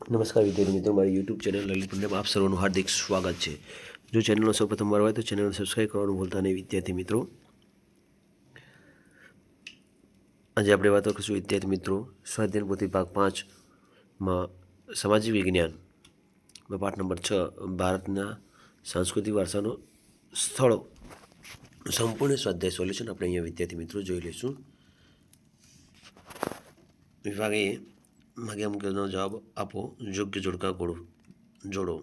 નમસ્કાર વિદ્યાર્થી મિત્રો, મારી યુટ્યુબ ચેનલ લલિત પંડ્યામાં આપ સર્વનું હાર્દિક સ્વાગત છે। જો ચેનલનો સૌપ્રથમ વાર હોય તો ચેનલને સબસ્ક્રાઈબ કરવાનું ભૂલતા નહીં વિદ્યાર્થી મિત્રો। આજે આપણે વાતો કરીશું વિદ્યાર્થી મિત્રો સ્વાધ્યાય પોથી ભાગ 5માં સામાજિક વિજ્ઞાનમાં પાઠ નંબર 6 ભારતના સાંસ્કૃતિક વારસાનો સ્થળો સંપૂર્ણ સ્વાધ્યાય સોલ્યુશન આપણે અહીંયા વિદ્યાર્થી મિત્રો જોઈ લઈશું। વિભાગ એ માગે અમુકનો જવાબ આપો, યોગ્ય જોડકા જોડો।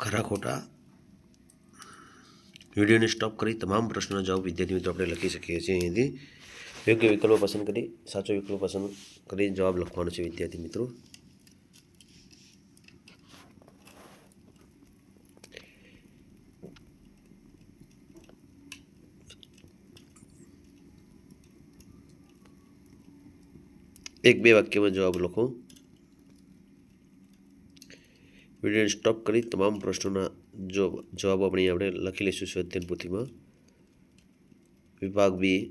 ખરા ખોટા વિડીયોને સ્ટોપ કરી તમામ પ્રશ્નોના જવાબ વિદ્યાર્થી મિત્રો આપણે લખી શકીએ છીએ। અહીંથી યોગ્ય વિકલ્પો પસંદ કરી સાચો વિકલ્પ પસંદ કરી જવાબ લખવાનો છે વિદ્યાર્થી મિત્રો। એક બે વાક્યમાં જવાબ લખો। વિડીયોને સ્ટોપ કરી તમામ પ્રશ્નોના જવાબો આપણે લખી લઈશું સ્વાધ્યાય પોથીમાં। વિભાગ બી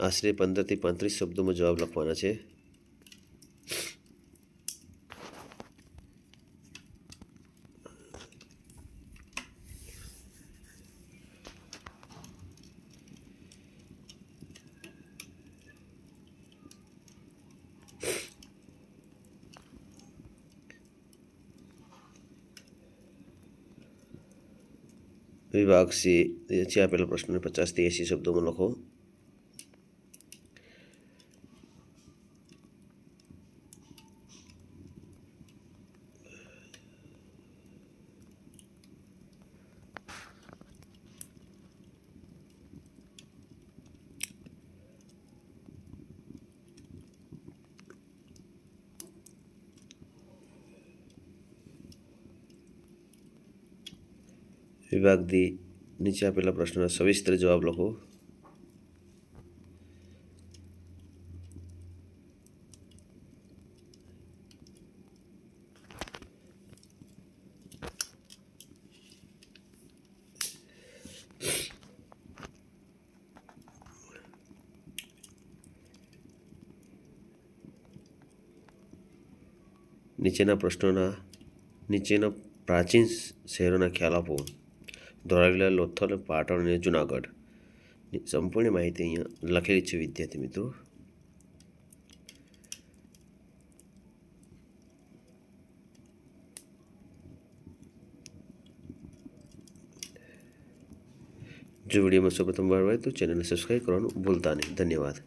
આશરે 15 થી 35 શબ્દોમાં જવાબ લખવાના છે। વિભાગ સી છે આપેલા પ્રશ્નને 50 થી 80 શબ્દોમાં લખો। વિભાગ ડી નીચે આપેલા પ્રશ્નના સવિસ્તર જવાબ લખો। નીચેના પ્રાચીન શહેરોના ખ્યાલ આપો। ધોળાવીરા, લોથલ, પાટણ અને જુનાગઢ સંપૂર્ણ માહિતી અહીંયા લખેલી છે વિદ્યાર્થી મિત્રો। જો વિડીયોમાં સૌપ્રથમ વાર હોય તો ચેનલને સબસ્ક્રાઈબ કરવાનું ભૂલતા નહીં। ધન્યવાદ।